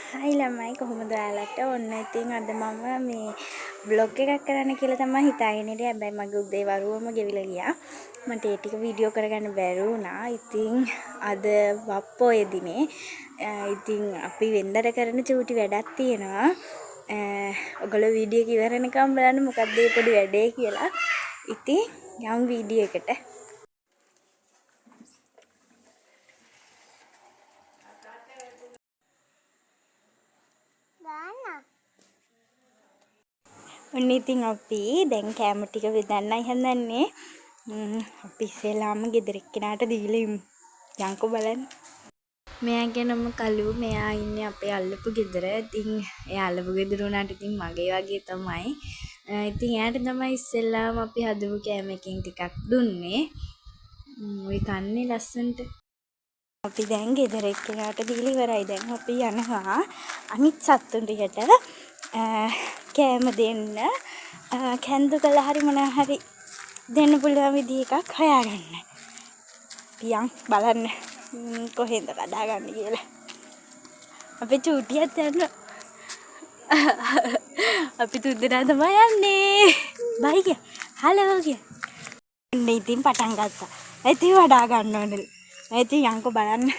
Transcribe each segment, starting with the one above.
හයි ළමයි කොහොමද ඔයාලට? ඔන්න ඉතින් අද මම මේ vlog එකක් කරන්න කියලා තමයි හිතාගෙන ඉන්නේ. හැබැයි මගේ උදේ වරුවම ගෙවිලා ගියා. මට ඒ ටික වීඩියෝ කරගන්න බැරි වුණා. ඉතින් අද වප්පෝය දිනේ. ඉතින් අපි වෙන්දර කරන චූටි වැඩක් තියෙනවා. ඔයගොල්ලෝ වීඩියෝ එක ඉවර වෙනකම් බලන්න මොකක්ද මේ පොඩි වැඩේ කියලා. ඉතින් යමු වීඩියෝ එකට. ඔන්න ඉතින් අපි දැන් කෑම ටික බෙදන්නයි හදන්නේ. අපි ඉස්සෙල්ලාම ගෙදර එක්කෙනාට දීලා ඉමු. යන්කෝ බලන්න. මෙයාගේ නම කලු. මෙයා ඉන්නේ අපේ අල්ලපු ගෙදර. ඉතින් එයා අල්ලපු ගෙදර උනාට ඉතින් මගේ වගේ තමයි. ඉතින් එයාට තමයි ඉස්සෙල්ලාම අපි හදපු කෑම එකෙන් ටිකක් දුන්නේ. ඔය කන්නේ ලස්සන්ට. අපි දැන් ගෙදර එක්කෙනාට දීලා ඉවරයි. දැන් අපි යනවා අනිත් සත්තුන් ටිකට කෑම දෙන්න. කැන්දු කළා හරි මොනවා හරි දෙන්න පුළුවන් විදිහ එකක් හොයාගන්න. පියන් බලන්න කොහෙන්ද කඩාගන්නේ කියලා. අපි චූටියත් යනවා. අපි තුන්දෙනා තමයි යන්නේ. බයි කිය. හලෝ කිය. ඉතින් පටන් ගත්තා. ඉතින් වඩා ගන්න ඕනේ. ඉතින් යන්කෝ බලන්න.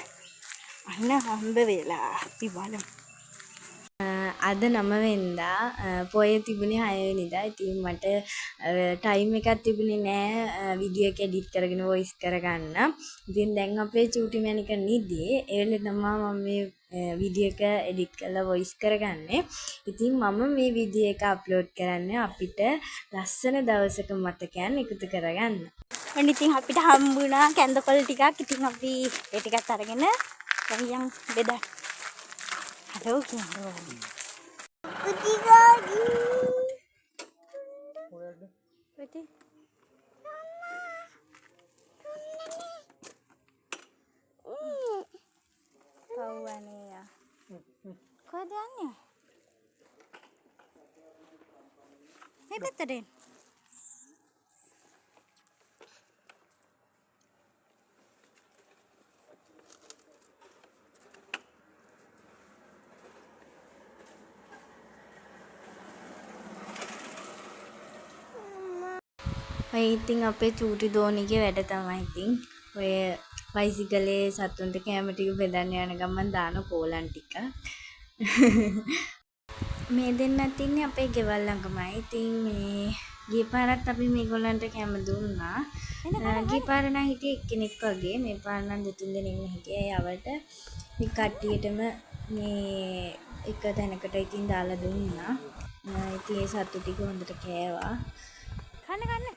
අන්න හම්බ වෙලා අපි බලමු. අද 9 වෙනිදා පොය තිබුණේ 6 වෙනිදා. ඉතින් මට ටයිම් එකක් තිබුණේ නෑ වීඩියෝ එක එඩිට් කරගෙන වොයිස් කරගන්න. ඉතින් දැන් අපේ චූටි මැනික නිදි. ඒ වෙලේ තමයි මම මේ වීඩියෝ එක එඩිට් කරලා වොයිස් කරගන්නේ. ඉතින් මම මේ වීඩියෝ එක අප්ලෝඩ් කරන්නේ අපිට ලස්සන දවසක මතකයන් එකතු කරගන්න. ඔන්න ඉතින් අපිට හම්බුණා කැන්දකොළ ටිකක්. ඉතින් අපි ඒ ටිකත් අරගෙන දැන් යන් බෙදන්න. හලෝ කියනවා. Kucing. Kucing. Kawannya ya. Kau dianya? Ini betul. ඔය ඉතින් අපේ චූටි දෝනිගේ වැඩ තමයි ඉතින් ඔය බයිසිකලේ සතුන්ට කැම ටික බෙදන්න යන ගමන් දාන කෝලන් ටික. මේ දෙන්නත් ඉන්නේ අපේ ගෙවල් ළඟමයි. ඉතින් මේ ගිය පාරත් අපි මේගොල්ලන්ට කැම දුන්නා. ගිය පාර නම් හිටියේ එක්කෙනෙක් වගේ. මේ පාර නම් දෙතුන් දෙනෙක්ම හිටියේ. යවට මේ කට්ටියටම මේ එක තැනකට ඉතින් දාලා දුන්නා. ඉතින් ඒ සතු ටික හොඳට කෑවා. කන්න.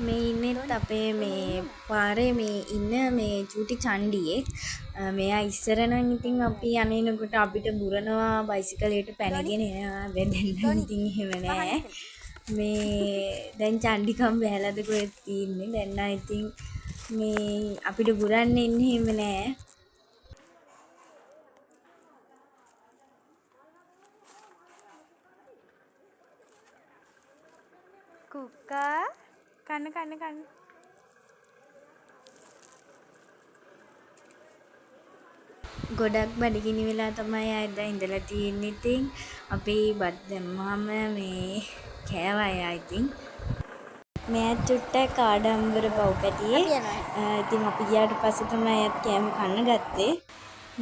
මේ ඉන්නෙත් අපේ මේ පාරේ මේ ඉන්න මේ චූටි චණ්ඩියෙක්. මෙයා ඉස්සර නම් ඉතින් අපි යන්නේනකොට අපිට බුරනවා බයිසිකලයට පැනගෙන එනවා. දැන් ඉතින් එහෙම නෑ. මේ දැන් චණ්ඩිකම් බහැලාද කොහෙද තින්නේ. දැන් නම් ඉතින් මේ අපිට බුරන්න එන්නේ එහෙම නෑ. කුක්කා කන්න. ගොඩක් බඩගිනි වෙලා තමයි ආයෙත් ඉඳලා තියෙන්නේ. ඉතින් අපි බත් දැම්මම මේ කෑවා ඉතින්. මෙයා චුට්ටක් ආඩම්බර පව්පැටියේ. ඉතින් අපි ගියාට පස්සේ තමයි අයත් කෑම කන්න ගත්තේ.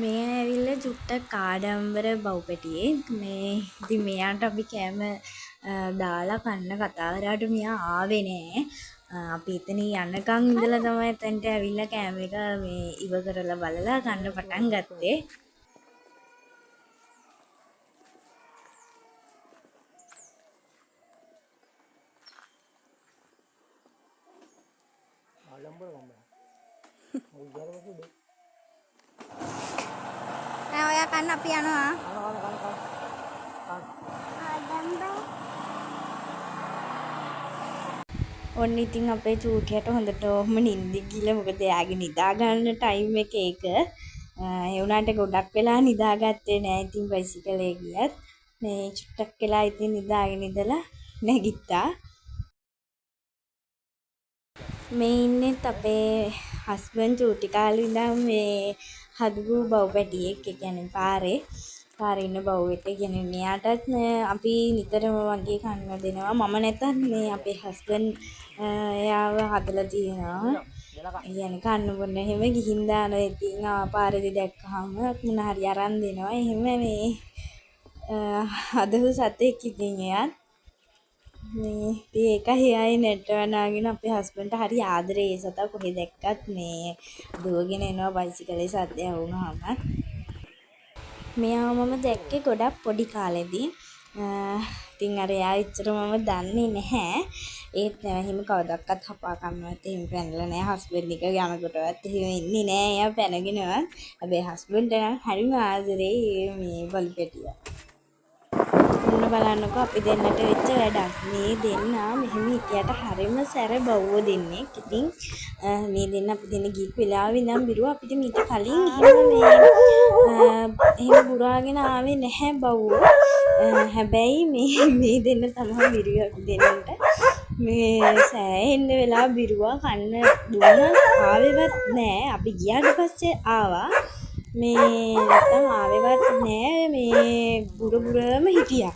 මේ ඇවිල්ලා චුට්ටක් ආඩම්බර පව්පැටියේ. මේ ඉතින් මෙයාට අපි කෑම දාලා කන්න කතා කරාට මෙයා ආවේ නෑ. අපි එතන යනකම් ඉඳලා තමයි එතනට ඇවිල්ලා කෑම එක මේ ඉව කරලා බලලා කන්න පටන් ගත්තේ. ඔයා කන්න අපි යනවා. ඔන්න ඉතින් අපේ චූටියට හොඳටම නිින්ද ගිහලා මොකද එයාගේ නිදා ගන්න ටයිම් එක ඒක. ඒ වුණාට ගොඩක් වෙලා නිදාගත්තේ නෑ. ඉතින් බයිසිකලේ ගියත් මේ චුට්ටක් වෙලා ඉතින් නිදාගෙන ඉඳලා නැගිට්ටා. මේ ඉන්නෙත් අපේ හස්බන්ඩ් චූටි කාලේ ඉඳන් මේ හදපු බව් පැටියෙක්. ඒ කියන්නේ පාරේ ඉන්න බව්වෙක්. ඒ කියන්නේ මෙයාටත් අපි නිතරම වගේ කන්න දෙනවා. මම නැතත් මේ අපේ හස්බන්ඩ් එයාව හදලා තියෙනවා. ඒ කියන්නේ කන්න බොන්න එහෙම ගිහින් දානවා. ඉතින් පාරේදී දැක්කහම මොන හරි අරන් දෙනවා. එහෙම මේ හදපු සතෙක් ඉතින් එයාත්. මේ ඉතින් ඒකයි ආයේ නෙට්ටවනාගෙන අපේ හස්බන්ඩ්ට හරි ආදරේ ඒ සතා කොහෙ දැක්කත් මේ දුවගෙන එනවා බයිසිකලේ සද්දය වුණාම. මෙයාව මම දැක්කේ ගොඩක් පොඩි කාලෙදී. ඉතින් අර එයා එච්චර මම දන්නේ නැහැ. ඒත් එහෙම කවදාවත් හපා කන්නවත් එහෙම පැනලා නැහැ. හස්බන්ඩ් එක යනකොටවත් එහෙම ඉන්නේ නැහැ. එයා පැනගෙනවත්. හැබැයි හස්බන්ඩ්ට නම් හරිම ආදරේ මේ බලු පැටියා. ඔන්න බලන්නකෝ අපි දෙන්නට වෙච්ච වැඩක්. මේ දෙන්නා මෙහෙම හිටියට හරිම සැර බව්වෝ දෙන්නෙක්. ඉතින් මේ දෙන්න අපි දෙන්න ගිහපු වෙලාවෙ ඉඳන් බිරුවා අපිට මීට කලින් එහෙම බුරාගෙන ආවේ නැහැ බව්වෝ. හැබැයි මේ දෙන්න තමයි බිරුවේ අපි දෙන්නට. මේ සෑහෙන්න වෙලා බිරුවා කන්න දුන්නා ආවෙවත් නෑ. අපි ගියාට පස්සේ ආවා. මේ නැත්තම් ආවෙවත් නෑ. මේ බුරම හිටියා.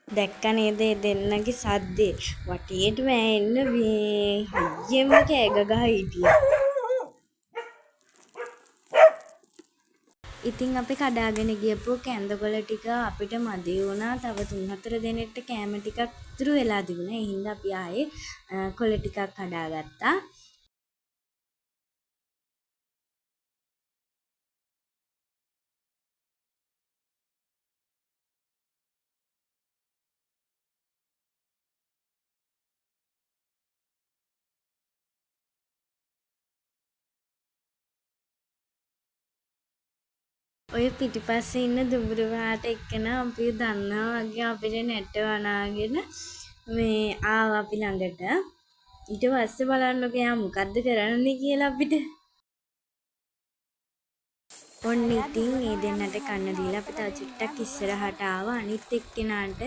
දැක්ක නේද ඒ දෙන්නගේ සද්දේ වටේටම ඇෙන්න මේ හයියෙම කෑ ගගා හිටියා. ඉතින් අපි කඩාගෙන ගියපු කැන්දකොළ ටික අපිට මදි වුණා. තව 3-4 දෙනෙක්ට කෑම ටිකක් ඉතුරු වෙලා තිබුණා. ඒ හින්දා අපි ආයේ කොළ ටිකක් කඩාගත්තා. ඔය පිටිපස්සේ ඉන්න දුඹුරුවාට එක්කෙනා අපිව දන්නවා වගේ අපිට නැට්ටවනාගෙන මේ ආවා අපි ළඟට. ඊට පස්සේ බලන්නකෝ එයා මොකද්ද කරන්නේ කියලා අපිට. ඔන්න ඉතින් මේ දෙන්නට කන්න දීලා අපි තව චුට්ටක් ඉස්සරහට ආවා අනිත් එක්කෙනාට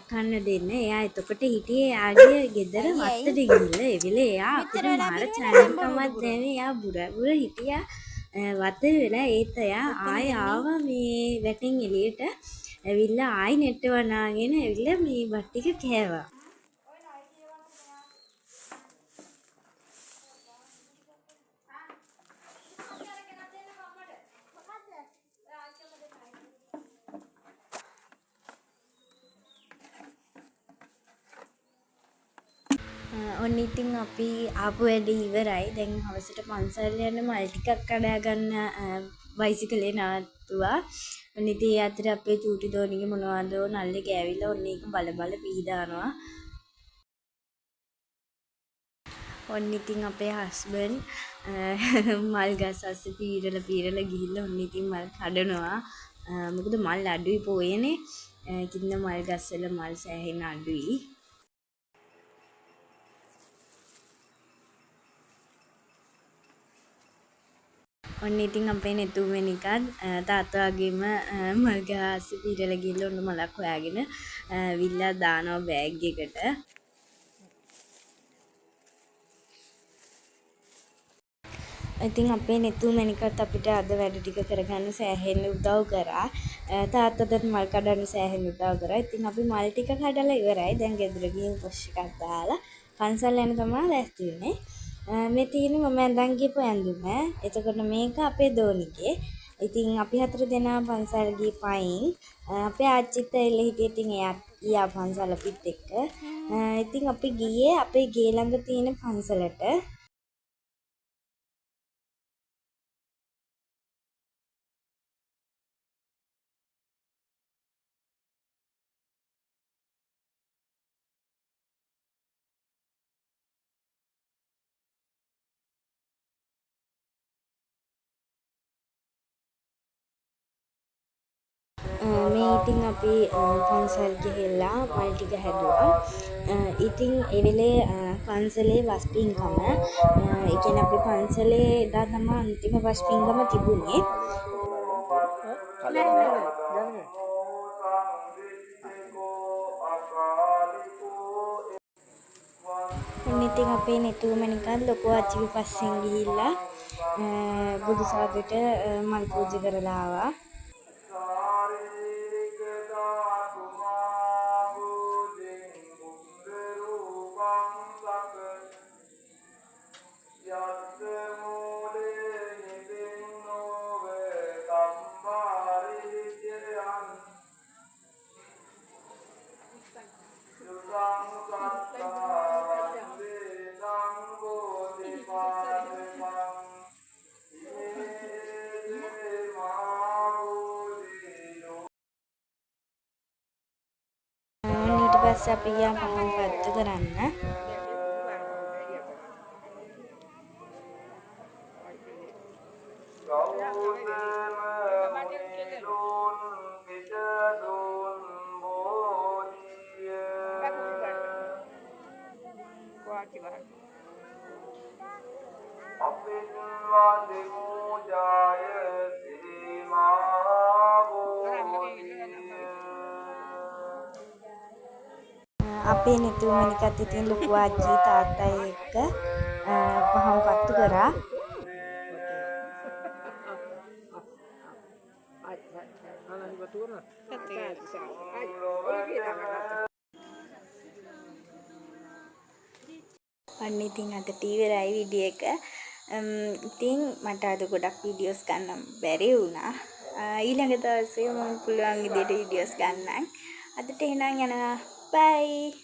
කන්න දෙන්න. එයා එතකොට හිටියේ එයාගේ ගෙදර වත්තට ගිහිල්ලා. ඒ වෙලේ එයා අපිට මාර චන්දකමක් දැනේ. එයා බුර හිටියා. වත වෙලා ඒත් එයා ආයෙ ආවා මේ වැටෙන් එළියට ඇවිල්ලා ආයෙ නෙට්ට වනාගෙන ඇවිල්ලා මේ බත් ටික කෑවා. ඔන්න ඉතින් අපි ආපු වැඩ ඉවරයි. දැන් හවසට පන්සල් යන මල් ටිකක් කඩා ගන්න බයිසිකලේ නවත්තුවා. ඔන්න ඉතින් ඒ අතර අපේ චූටි දෝනිගේ මොනවද නල්ලේ ගෑවිලා ඔන්න ඒක බල පීඩානවා. ඔන්න ඉතින් අපේ හස්බන්ඩ් මල් ගස් අස්සේ පීරලා ගිහිල්ලා ඔන්න ඉතින් මල් කඩනවා. මොකද මල් අඩුයි පොයේනේ. ඉතින් මල් ගස් වල මල් සෑහෙන අඩුයි. ඔන්න ඉතින් අපේ නෙතුමෙනිකත් තාත්තා වගේම මල් ගහස් පීරලා ගිහලා ඔන්න මලක් හොයාගෙන විල්ලා දානවා බෑග් එකට. ඉතින් අපේ නෙතුමෙනිකත් අපිට අද වැඩ ටික කරගන්න සෑහෙන්න උදව් කරා. තාත්තටත් මල් කඩන්න සෑහෙන්න උදව් කරා. ඉතින් අපි මල් ටික කඩලා ඉවරයි. දැන් ගෙදර ගිහින් පොෂ් එකක් දාලා පන්සල් යන තමයි ලෑස්ති වෙන්නේ. මේ තියෙන්නේ මම ඇඳන් ගිහපු ඇඳුම. එතකොට මේක අපේ දෝනිගේ. ඉතින් අපි 4 දෙනා පන්සල් ගිහ පයින් අපේ ආච්චිත් ඇවිල්ලා හිටියේ. ඉතින් එයා ගියා පන්සල පිට එක්ක. ඉතින් අපි ගියේ අපේ ගේ ළඟ තියෙන පන්සලට. මේ ඉතින් අපි පන්සල් ගිහිල්ලා මල් ටික හැදුවා. ඉතින් ඒ වෙලේ පන්සලේ වස්පින්කම ඒ කියන්නේ අපි පන්සලේ එදා තමයි අන්තිම වස්පින්කම තිබුණේ. ඉතින් අපේ නෙතුමනිකන් ලොකු ආච්චිගේ පස්සෙන් ගිහිල්ලා බුදු සාදයට මල් පූජා කරලා ආවා. ඊට පස්සේ අපි ගියා පහන් පත්තු කරන්න. අපේ නෙතුමනිකත් ඉතින් ලොකු ආච්චි තාත්තයි එක්ක පහන් පත්තු කරා. අන්න ඉතින් අදට ඉවරයි වීඩියෝ එක. ඉතින් මට අද ගොඩක් වීඩියෝස් ගන්න බැරි වුණා. ඊළඟ දවසේ මම පුළුවන් විදිහට වීඩියෝස් ගන්නම්. අදට එහෙනම් යනවා. බයි.